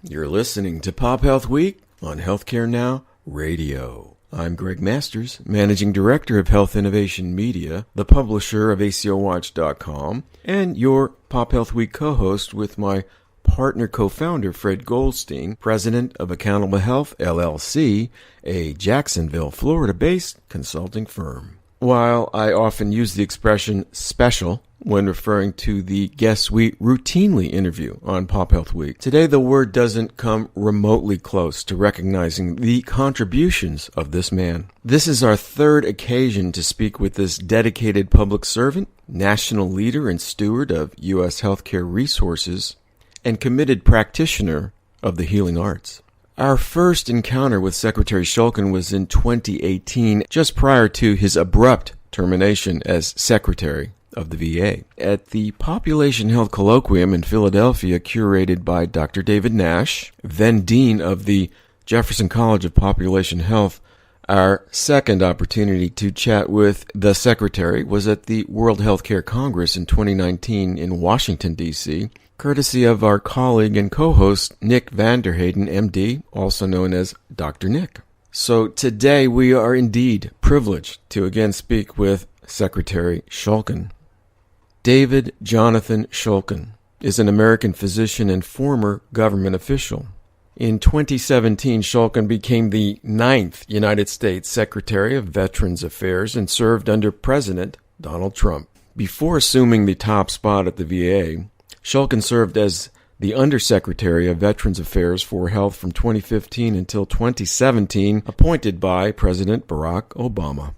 You're listening to PopHealth Week on Healthcare Now Radio. I'm Gregg Masters, Managing Director of Health Innovation Media, the publisher of ACOWatch.com, and your PopHealth Week co-host with my partner co-founder Fred Goldstein, president of Accountable Health, LLC, a Jacksonville, Florida-based consulting firm. While I often use the expression special when referring to the guests we routinely interview on PopHealth Week, today the word doesn't come remotely close to recognizing the contributions of this man. This is our third occasion to speak with this dedicated public servant, national leader and steward of U.S. healthcare resources, and committed practitioner of the healing arts. Our first encounter with Secretary Shulkin was in 2018, just prior to his abrupt termination as Secretary of the VA. At the Population Health Colloquium in Philadelphia, curated by Dr. David Nash, then Dean of the Jefferson College of Population Health, our second opportunity to chat with the Secretary was at the World Healthcare Congress in 2019 in Washington, D.C., courtesy of our colleague and co-host Nick Vanderheyden, MD, also known as Dr. Nick. So today we are indeed privileged to again speak with Secretary Shulkin. David Jonathan Shulkin is an American physician and former government official. In 2017, Shulkin became the 9th United States Secretary of Veterans Affairs and served under President Donald Trump. Before assuming the top spot at the VA, Shulkin served as the Undersecretary of Veterans Affairs for Health from 2015 until 2017, appointed by President Barack Obama.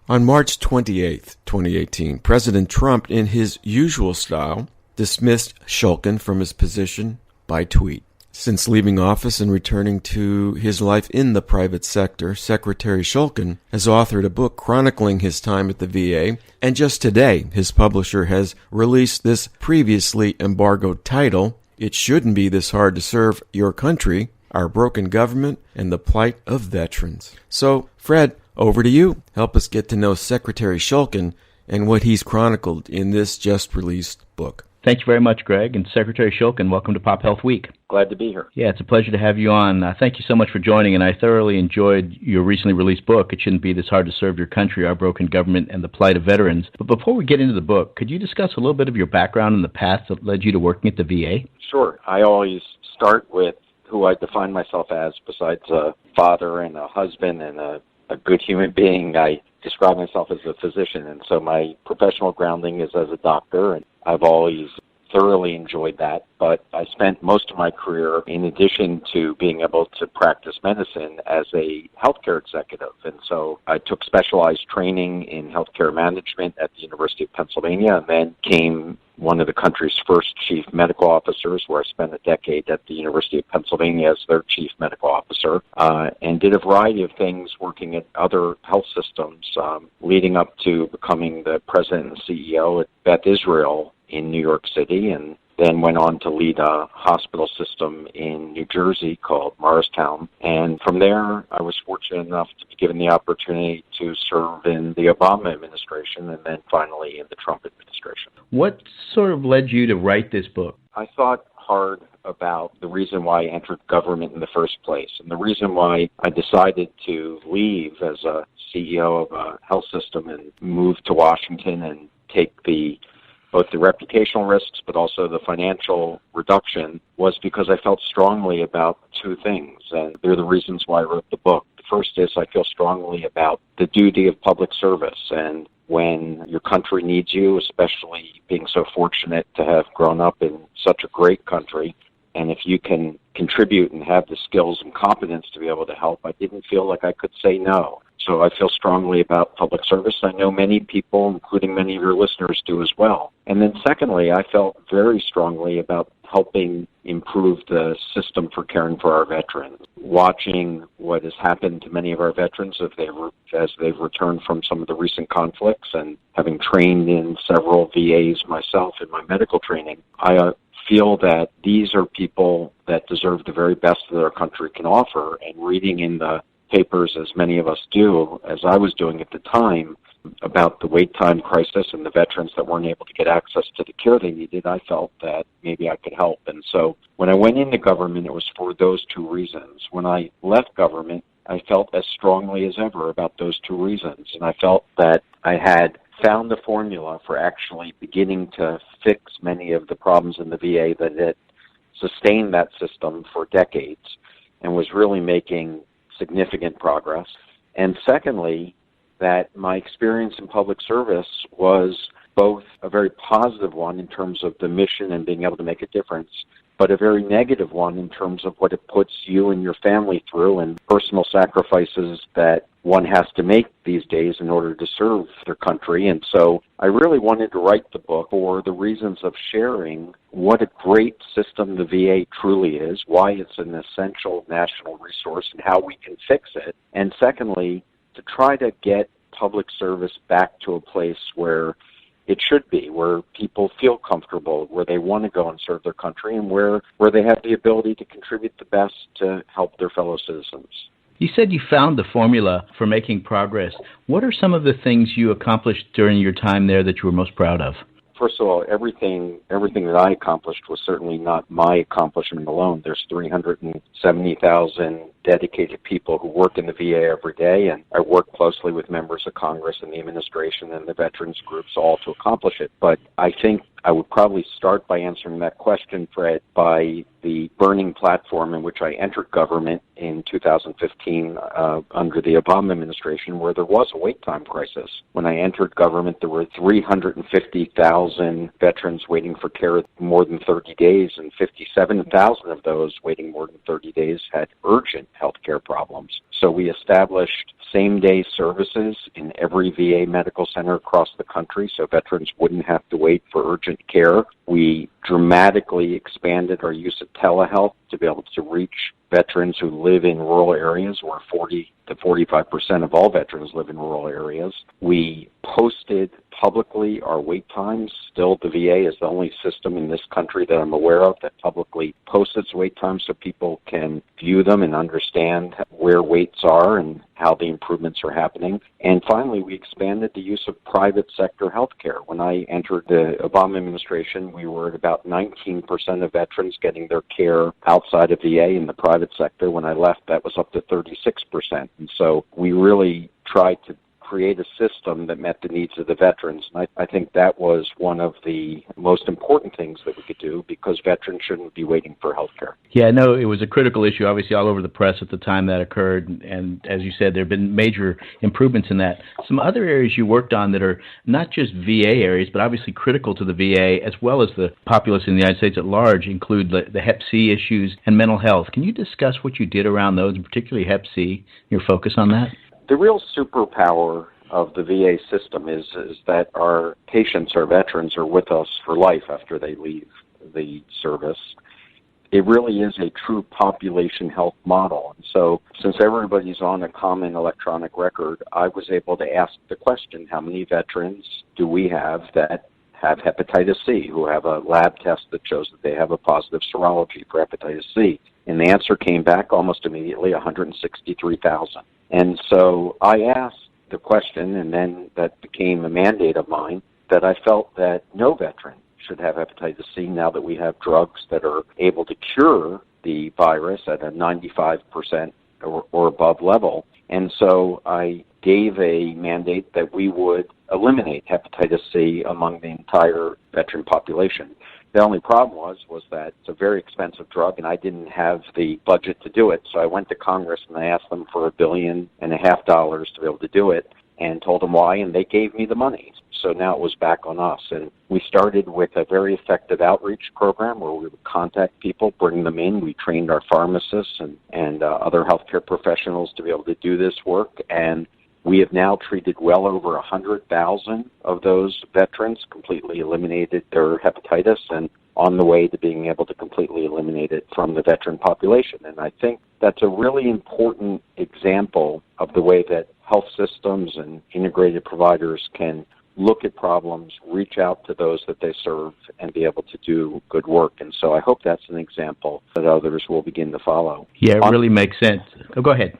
On March 28, 2018, President Trump, in his usual style, dismissed Shulkin from his position by tweet. Since leaving office and returning to his life in the private sector, Secretary Shulkin has authored a book chronicling his time at the VA, and just today, his publisher has released this previously embargoed title, It Shouldn't Be This Hard to Serve Your Country, Our Broken Government, and the Plight of Veterans. So, Fred, over to you. Help us get to know Secretary Shulkin and what he's chronicled in this just-released book. Thank you very much, Greg. And Secretary Shulkin, welcome to PopHealth Week. Glad to be here. Yeah, it's a pleasure to have you on. Thank you so much for joining, and I thoroughly enjoyed your recently released book, It Shouldn't Be This Hard to Serve Your Country, Our Broken Government, and the Plight of Veterans. But before we get into the book, could you discuss a little bit of your background and the path that led you to working at the VA? Sure. I always start with who I define myself as, besides a father and a husband and a good human being. I describe myself as a physician, and so my professional grounding is as a doctor, and I've always thoroughly enjoyed that, but I spent most of my career, in addition to being able to practice medicine, as a healthcare executive. And so I took specialized training in healthcare management at the University of Pennsylvania, and then became one of the country's first chief medical officers, where I spent a decade at the University of Pennsylvania as their chief medical officer, and did a variety of things working at other health systems, leading up to becoming the president and CEO at Beth Israel in New York City, and then went on to lead a hospital system in New Jersey called Morristown. And from there, I was fortunate enough to be given the opportunity to serve in the Obama administration and then finally in the Trump administration. What sort of led you to write this book? I thought hard about the reason why I entered government in the first place. And the reason why I decided to leave as a CEO of a health system and move to Washington and take both the reputational risks but also the financial reduction was because I felt strongly about two things, and they're the reasons why I wrote the book. The first is I feel strongly about the duty of public service, and when your country needs you, especially being so fortunate to have grown up in such a great country, and if you can contribute and have the skills and competence to be able to help, I didn't feel like I could say no. So I feel strongly about public service. I know many people, including many of your listeners, do as well. And then secondly, I felt very strongly about helping improve the system for caring for our veterans. Watching what has happened to many of our veterans as they've returned from some of the recent conflicts, and having trained in several VAs myself in my medical training, I feel that these are people that deserve the very best that our country can offer. And reading in the papers, as many of us do, as I was doing at the time, about the wait time crisis and the veterans that weren't able to get access to the care they needed, I felt that maybe I could help. And so when I went into government, it was for those two reasons. When I left government, I felt as strongly as ever about those two reasons. And I felt that I had found the formula for actually beginning to fix many of the problems in the VA that had sustained that system for decades and was really making significant progress. And secondly, that my experience in public service was both a very positive one in terms of the mission and being able to make a difference, but a very negative one in terms of what it puts you and your family through and personal sacrifices that one has to make these days in order to serve their country. And so I really wanted to write the book for the reasons of sharing what a great system the VA truly is, why it's an essential national resource, and how we can fix it. And secondly, to try to get public service back to a place where it should be, where people feel comfortable, where they want to go and serve their country, and where they have the ability to contribute the best to help their fellow citizens. You said you found the formula for making progress. What are some of the things you accomplished during your time there that you were most proud of? First of all, everything that I accomplished was certainly not my accomplishment alone. There's 370,000 dedicated people who work in the VA every day, and I work closely with members of Congress and the administration and the veterans groups all to accomplish it. But I think I would probably start by answering that question, Fred, by the burning platform in which I entered government in 2015 under the Obama administration, where there was a wait time crisis. When I entered government, there were 350,000 veterans waiting for care more than 30 days, and 57,000 of those waiting more than 30 days had urgent health care problems. So we established same-day services in every VA medical center across the country so veterans wouldn't have to wait for urgent care. We dramatically expanded our use of telehealth to be able to reach veterans who live in rural areas, where 40 to 45% of all veterans live in rural areas. We posted publicly our wait times. Still, the VA is the only system in this country that I'm aware of that publicly posts its wait times so people can view them and understand where waits are and how the improvements are happening. And finally, we expanded the use of private sector health care. When I entered the Obama administration, we were at about 19% of veterans getting their care outside of VA in the private sector. When I left, that was up to 36%. And so we really tried to create a system that met the needs of the veterans. And I think that was one of the most important things that we could do, because veterans shouldn't be waiting for health care. Yeah, I know it was a critical issue, obviously, all over the press at the time that occurred. And as you said, there have been major improvements in that. Some other areas you worked on that are not just VA areas, but obviously critical to the VA, as well as the populace in the United States at large, include the Hep C issues and mental health. Can you discuss what you did around those, and particularly Hep C, your focus on that? The real superpower of the VA system is that our patients, our veterans, are with us for life after they leave the service. It really is a true population health model. And so since everybody's on a common electronic record, I was able to ask the question, how many veterans do we have that have hepatitis C, who have a lab test that shows that they have a positive serology for hepatitis C? And the answer came back almost immediately, 163,000. And so I asked the question, and then that became a mandate of mine, that I felt that no veteran should have hepatitis C now that we have drugs that are able to cure the virus at a 95% or above level. And so I gave a mandate that we would eliminate hepatitis C among the entire veteran population. The only problem was that it's a very expensive drug, and I didn't have the budget to do it. So I went to Congress and I asked them for $1.5 billion to be able to do it, and told them why, and they gave me the money. So now it was back on us. And we started with a very effective outreach program where we would contact people, bring them in. We trained our pharmacists and other healthcare professionals to be able to do this work. And we have now treated well over 100,000 of those veterans, completely eliminated their hepatitis, and on the way to being able to completely eliminate it from the veteran population. And I think that's a really important example of the way that health systems and integrated providers can look at problems, reach out to those that they serve, and be able to do good work. And so I hope that's an example that others will begin to follow. Yeah, it really makes sense. Oh, go ahead.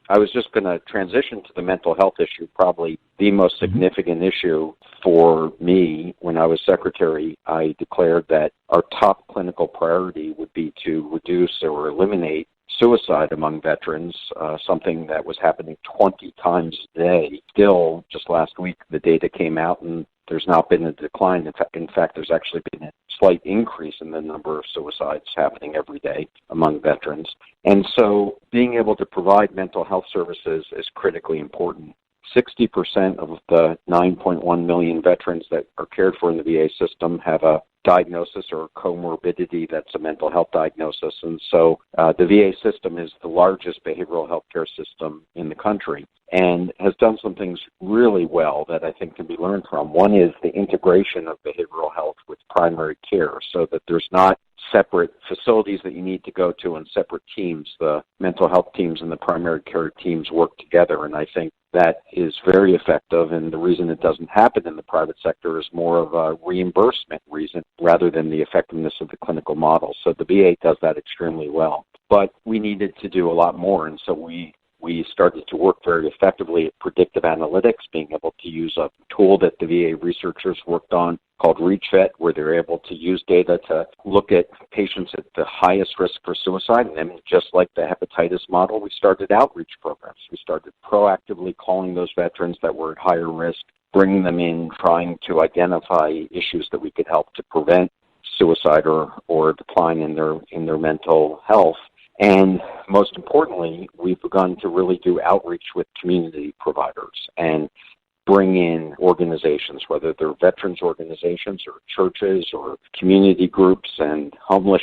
I was just going to transition to the mental health issue, probably the most significant issue for me. When I was secretary, I declared that our top clinical priority would be to reduce or eliminate suicide among veterans, something that was happening 20 times a day. Still, just last week, the data came out and there's not been a decline. In fact, there's actually been a slight increase in the number of suicides happening every day among veterans. And so being able to provide mental health services is critically important. 60% of the 9.1 million veterans that are cared for in the VA system have a diagnosis or comorbidity that's a mental health diagnosis. And so the VA system is the largest behavioral health care system in the country and has done some things really well that I think can be learned from. One is the integration of behavioral health with primary care so that there's not separate facilities that you need to go to and separate teams. The mental health teams and the primary care teams work together, and I think that is very effective, and the reason it doesn't happen in the private sector is more of a reimbursement reason rather than the effectiveness of the clinical model. So the VA does that extremely well. But we needed to do a lot more, and so we started to work very effectively at predictive analytics, being able to use a tool that the VA researchers worked on called ReachVet, where they're able to use data to look at patients at the highest risk for suicide. And then just like the hepatitis model, we started outreach programs. We started proactively calling those veterans that were at higher risk, bringing them in, trying to identify issues that we could help to prevent suicide or decline in their mental health. And most importantly, we've begun to really do outreach with community providers and bring in organizations, whether they're veterans organizations or churches or community groups and homeless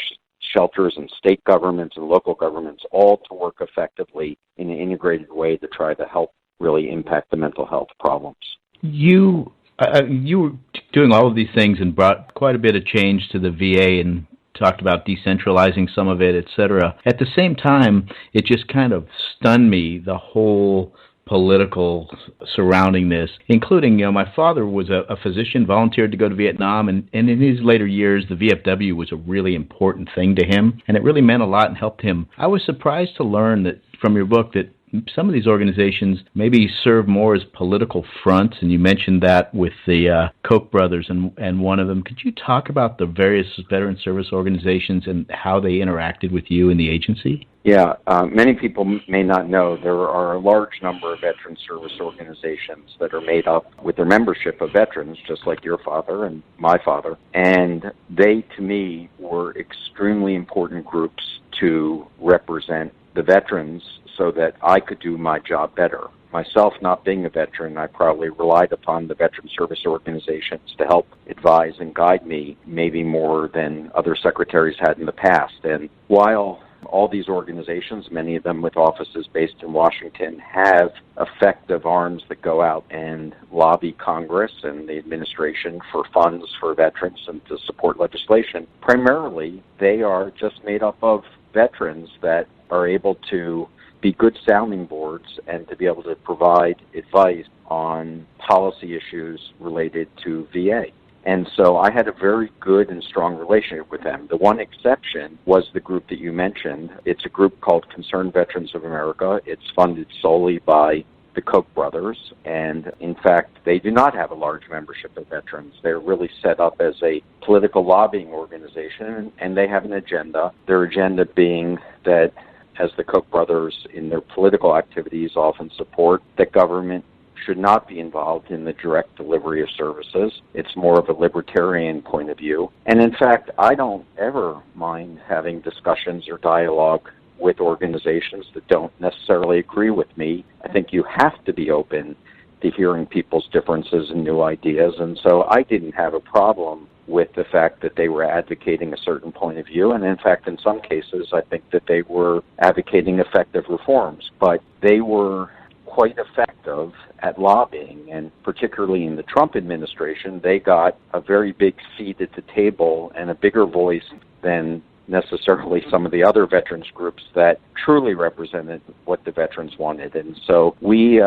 shelters and state governments and local governments, all to work effectively in an integrated way to try to help really impact the mental health problems. You were doing all of these things and brought quite a bit of change to the VA and talked about decentralizing some of it, et cetera. At the same time, it just kind of stunned me, the whole political surrounding this, including, my father was a physician, volunteered to go to Vietnam, and in his later years, the VFW was a really important thing to him, and it really meant a lot and helped him. I was surprised to learn that from your book that some of these organizations maybe serve more as political fronts, and you mentioned that with the Koch brothers and one of them. Could you talk about the various veteran service organizations and how they interacted with you in the agency? Yeah, many people may not know there are a large number of veteran service organizations that are made up with their membership of veterans, just like your father and my father. And they, to me, were extremely important groups to represent the veterans so that I could do my job better. Myself, not being a veteran, I probably relied upon the veteran service organizations to help advise and guide me, maybe more than other secretaries had in the past. And while all these organizations, many of them with offices based in Washington, have effective arms that go out and lobby Congress and the administration for funds for veterans and to support legislation, primarily they are just made up of veterans that are able to be good sounding boards and to be able to provide advice on policy issues related to VA. And so I had a very good and strong relationship with them. The one exception was the group that you mentioned. It's a group called Concerned Veterans of America. It's funded solely by the Koch brothers, and in fact, they do not have a large membership of veterans. They're really set up as a political lobbying organization, and they have an agenda. Their agenda being that, as the Koch brothers in their political activities often support, that government should not be involved in the direct delivery of services. It's more of a libertarian point of view. And in fact, I don't ever mind having discussions or dialogue with organizations that don't necessarily agree with me. I think you have to be open to hearing people's differences and new ideas. And so I didn't have a problem with the fact that they were advocating a certain point of view. And in fact, in some cases, I think that they were advocating effective reforms. But they were quite effective at lobbying, and particularly in the Trump administration, they got a very big seat at the table and a bigger voice than necessarily some of the other veterans groups that truly represented what the veterans wanted. And so we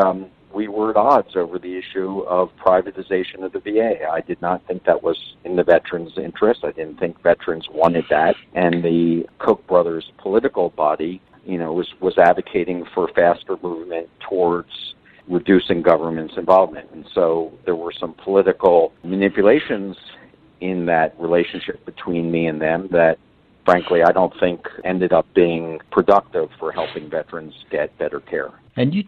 were at odds over the issue of privatization of the VA. I did not think that was in the veterans' interest. I didn't think veterans wanted that. And the Koch brothers political body was advocating for faster movement towards reducing government's involvement. And so there were some political manipulations in that relationship between me and them that, frankly, I don't think ended up being productive for helping veterans get better care. And you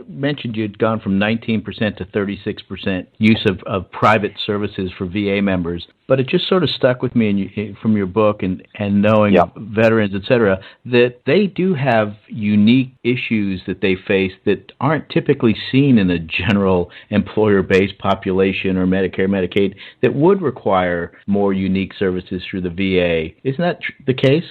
mentioned you'd gone from 19% to 36% use of private services for VA members, but it just sort of stuck with me from your book and knowing veterans, et cetera, that they do have unique issues that they face that aren't typically seen in a general employer-based population or Medicare, Medicaid that would require more unique services through the VA. Isn't that the case?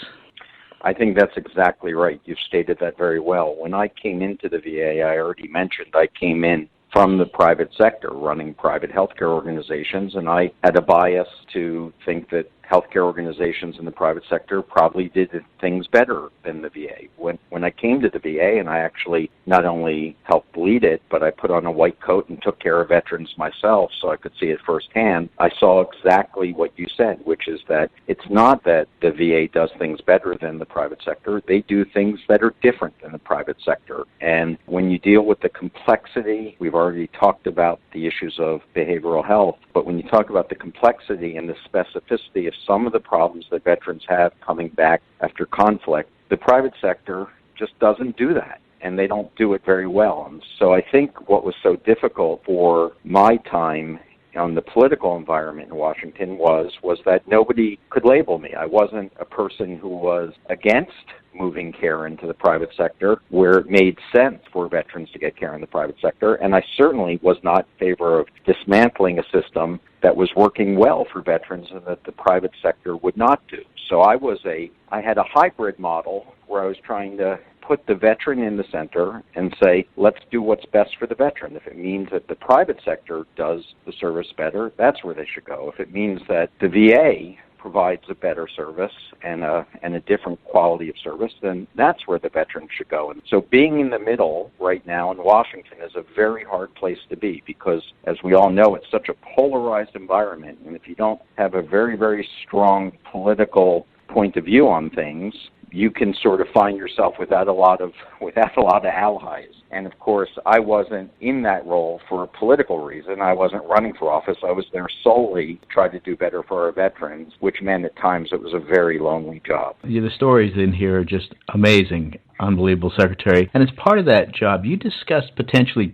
I think that's exactly right. You've stated that very well. When I came into the VA, I already mentioned I came in from the private sector, running private healthcare organizations, and I had a bias to think that healthcare organizations in the private sector probably did things better than the VA. When I came to the VA, and I actually not only helped lead it, but I put on a white coat and took care of veterans myself so I could see it firsthand, I saw exactly what you said, which is that it's not that the VA does things better than the private sector. They do things that are different than the private sector. And when you deal with the complexity, we've already talked about the issues of behavioral health, but when you talk about the complexity and the specificity of some of the problems that veterans have coming back after conflict, the private sector just doesn't do that, and they don't do it very well. And so I think what was so difficult for my time on the political environment in Washington was that nobody could label me. I wasn't a person who was against moving care into the private sector where it made sense for veterans to get care in the private sector, and I certainly was not in favor of dismantling a system that was working well for veterans and that the private sector would not do. So I had a hybrid model where I was trying to put the veteran in the center and say, let's do what's best for the veteran. If it means that the private sector does the service better, that's where they should go. If it means that the VA provides a better service and a different quality of service, then that's where the veteran should go. And so being in the middle right now in Washington is a very hard place to be because, as we all know, it's such a polarized environment. And if you don't have a very, very strong political point of view on things, you can sort of find yourself without a lot of allies. And of course, I wasn't in that role for a political reason. I wasn't running for office. I was there solely to try to do better for our veterans, which meant at times it was a very lonely job. Yeah, the stories in here are just amazing. Unbelievable, Secretary. And as part of that job, you discussed potentially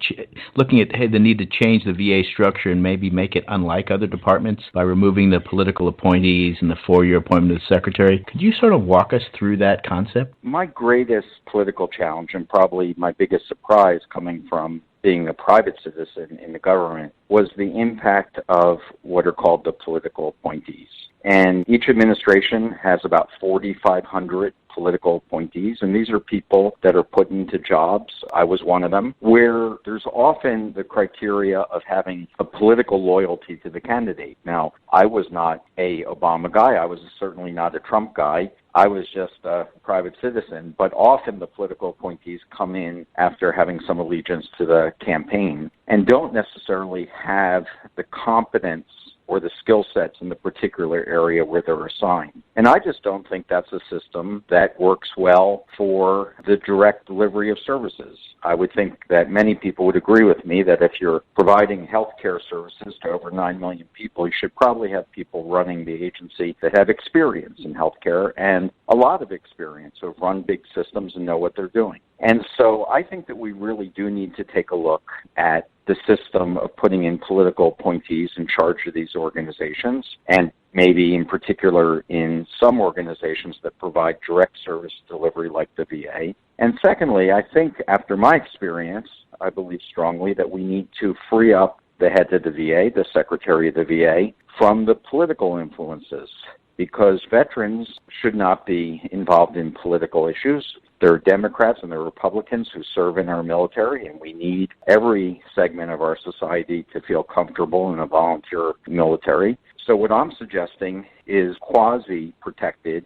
looking at the need to change the VA structure and maybe make it unlike other departments by removing the political appointees and the 4-year appointment of the Secretary. Could you sort of walk us through that concept? My greatest political challenge, and probably my biggest surprise coming from being a private citizen in the government, was the impact of what are called the political appointees. And each administration has about 4,500 political appointees, and these are people that are put into jobs. I was one of them, where there's often the criteria of having a political loyalty to the candidate. Now, I was not a Obama guy. I was certainly not a Trump guy. I was just a private citizen, but often the political appointees come in after having some allegiance to the campaign and don't necessarily have the competence or the skill sets in the particular area where they're assigned. And I just don't think that's a system that works well for the direct delivery of services. I would think that many people would agree with me that if you're providing health care services to over 9 million people, you should probably have people running the agency that have experience in health care and a lot of experience, who have run big systems and know what they're doing. And so I think that we really do need to take a look at the system of putting in political appointees in charge of these organizations, and maybe in particular in some organizations that provide direct service delivery like the VA. And secondly, I think after my experience, I believe strongly that we need to free up the head of the VA, the Secretary of the VA, from the political influences, because veterans should not be involved in political issues. There are Democrats and there are Republicans who serve in our military, and we need every segment of our society to feel comfortable in a volunteer military. So what I'm suggesting is quasi-protected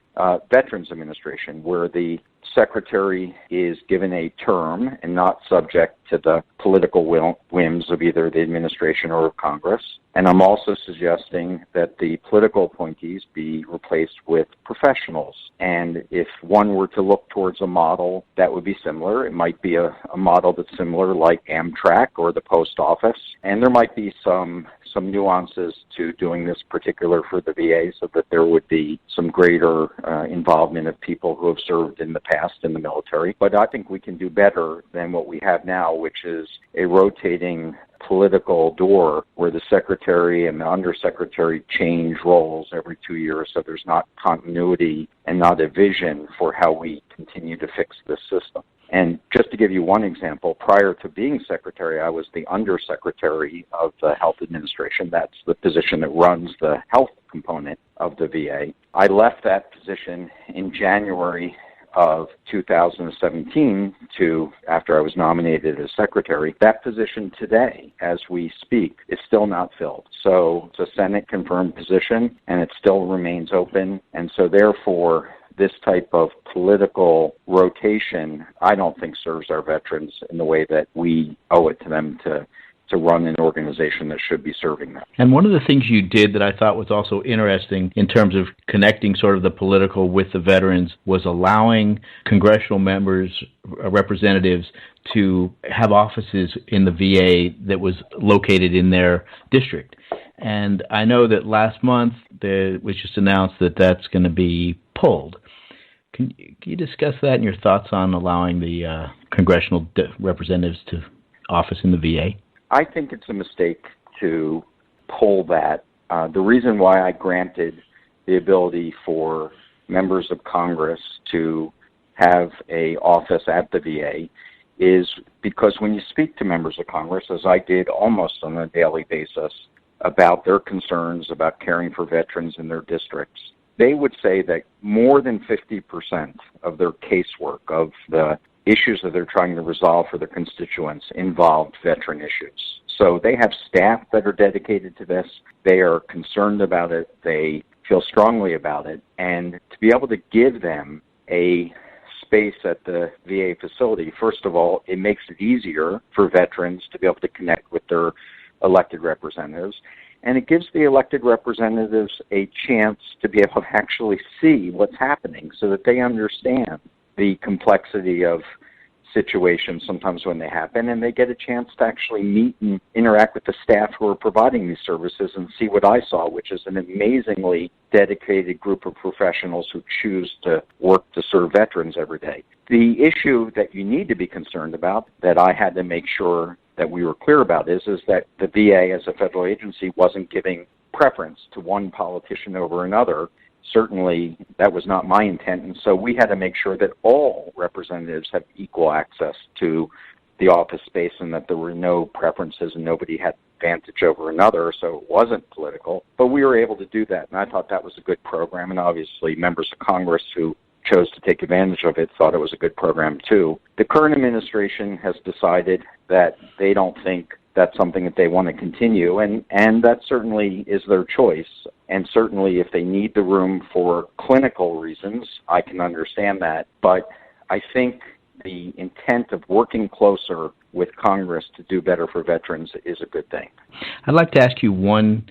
Veterans Administration, where the Secretary is given a term and not subject to the political whims of either the administration or of Congress. And I'm also suggesting that the political appointees be replaced with professionals. And if one were to look towards a model that would be similar, it might be a model that's similar like Amtrak or the post office. And there might be some nuances to doing this particular for the VA, so that there would be some greater involvement of people who have served in the past in the military. But I think we can do better than what we have now, which is a rotating political door where the secretary and the undersecretary change roles every 2 years, so there's not continuity and not a vision for how we continue to fix this system. And just to give you one example, prior to being secretary, I was the undersecretary of the Health Administration. That's the position that runs the health component of the VA. I left that position in January of 2017 after I was nominated as secretary. That position today, as we speak, is still not filled. So it's a Senate-confirmed position, and it still remains open. And so therefore, this type of political rotation, I don't think serves our veterans in the way that we owe it to them to run an organization that should be serving them. And one of the things you did that I thought was also interesting in terms of connecting sort of the political with the veterans was allowing congressional members, representatives, to have offices in the VA that was located in their district. And I know that last month it was just announced that that's going to be pulled. Can you discuss that and your thoughts on allowing the congressional representatives to office in the VA? I think it's a mistake to pull that. The reason why I granted the ability for members of Congress to have an office at the VA is because when you speak to members of Congress, as I did almost on a daily basis, about their concerns about caring for veterans in their districts, they would say that more than 50% of their casework, of the issues that they're trying to resolve for their constituents, involved veteran issues. So they have staff that are dedicated to this. They are concerned about it. They feel strongly about it. And to be able to give them a space at the VA facility, first of all, it makes it easier for veterans to be able to connect with their elected representatives. And it gives the elected representatives a chance to be able to actually see what's happening so that they understand the complexity of situations sometimes when they happen, and they get a chance to actually meet and interact with the staff who are providing these services and see what I saw, which is an amazingly dedicated group of professionals who choose to work to serve veterans every day. The issue that you need to be concerned about, that I had to make sure that we were clear about, is that the VA as a federal agency wasn't giving preference to one politician over another. Certainly, that was not my intent, and so we had to make sure that all representatives have equal access to the office space and that there were no preferences and nobody had advantage over another, so it wasn't political. But we were able to do that, and I thought that was a good program, and obviously members of Congress who chose to take advantage of it thought it was a good program too. The current administration has decided that they don't think that's something that they want to continue, and that certainly is their choice. And certainly if they need the room for clinical reasons, I can understand that. But I think the intent of working closer with Congress to do better for veterans is a good thing. I'd like to ask you one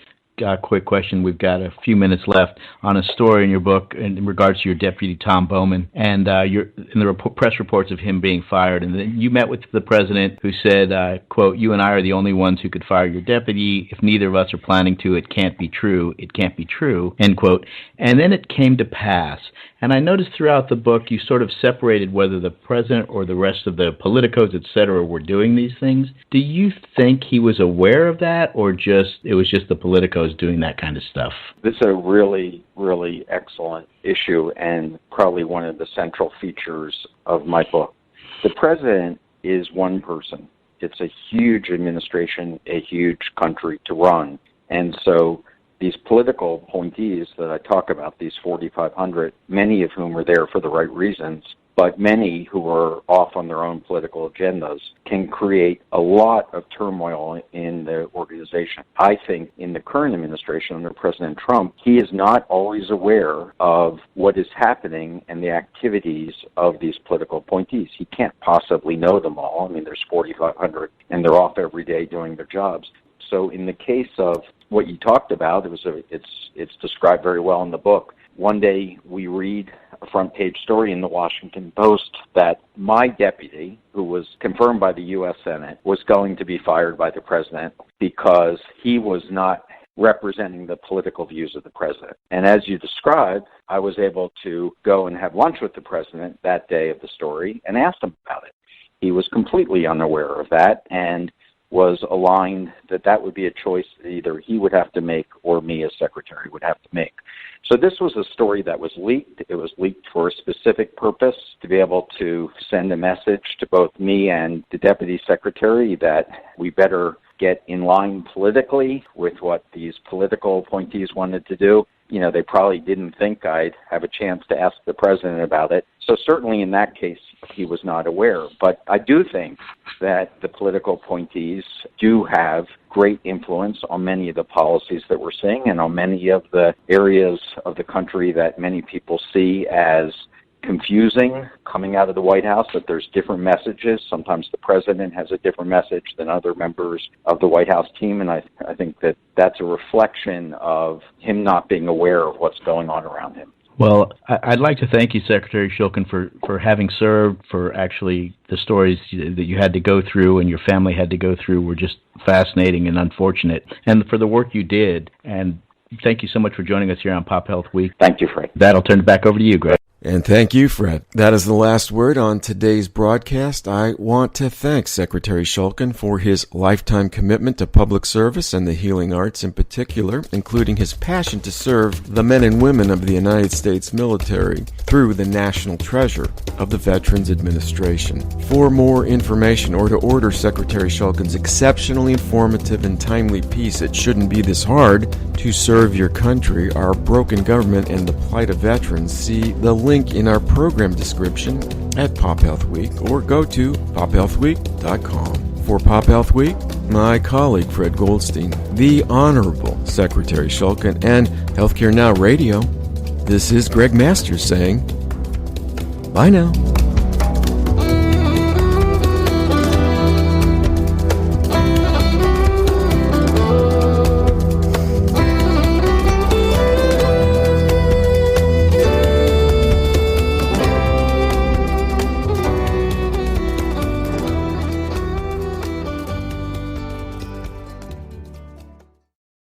quick question. We've got a few minutes left on a story in your book in regards to your deputy, Tom Bowman, and in the press reports of him being fired. And then you met with the president who said, quote, "You and I are the only ones who could fire your deputy. If neither of us are planning to, it can't be true. It can't be true," end quote. And then it came to pass. And I noticed throughout the book you sort of separated whether the president or the rest of the politicos, et cetera, were doing these things. Do you think he was aware of that, or it was just the politicos doing that kind of stuff? This is a really, really excellent issue and probably one of the central features of my book. The president is one person. It's a huge administration, a huge country to run. And so these political appointees that I talk about, these 4,500, many of whom are there for the right reasons, but many who are off on their own political agendas can create a lot of turmoil in the organization. I think in the current administration under President Trump, he is not always aware of what is happening and the activities of these political appointees. He can't possibly know them all. I mean, there's 4,500, and they're off every day doing their jobs. So in the case of what you talked about, it's described very well in the book. One day we read a front page story in the Washington Post that my deputy, who was confirmed by the U.S. Senate, was going to be fired by the president because he was not representing the political views of the president. And as you described, I was able to go and have lunch with the president that day of the story and asked him about it. He was completely unaware of that and was aligned that that would be a choice that either he would have to make or me as secretary would have to make. So this was a story that was leaked. It was leaked for a specific purpose, to be able to send a message to both me and the deputy secretary that we better get in line politically with what these political appointees wanted to do. You know, they probably didn't think I'd have a chance to ask the president about it. So certainly in that case, he was not aware. But I do think that the political appointees do have great influence on many of the policies that we're seeing and on many of the areas of the country that many people see as confusing coming out of the White House, that there's different messages. Sometimes the president has a different message than other members of the White House team, and I think that that's a reflection of him not being aware of what's going on around him. Well, I'd like to thank you, Secretary Shulkin, for having served, for actually the stories that you had to go through and your family had to go through were just fascinating and unfortunate, and for the work you did. And thank you so much for joining us here on PopHealth Week. Thank you, Fred. That'll turn it back over to you, Gregg. And thank you, Fred. That is the last word on today's broadcast. I want to thank Secretary Shulkin for his lifetime commitment to public service and the healing arts in particular, including his passion to serve the men and women of the United States military through the national treasure of the Veterans Administration. For more information or to order Secretary Shulkin's exceptionally informative and timely piece, It Shouldn't Be This Hard to Serve Your Country, Our Broken Government and the Plight of Veterans, see the link in our program description at PopHealth Week or go to pophealthweek.com. For PopHealth Week, my colleague Fred Goldstein, the Honorable Secretary Shulkin, and Healthcare Now Radio, this is Gregg Masters saying, bye now.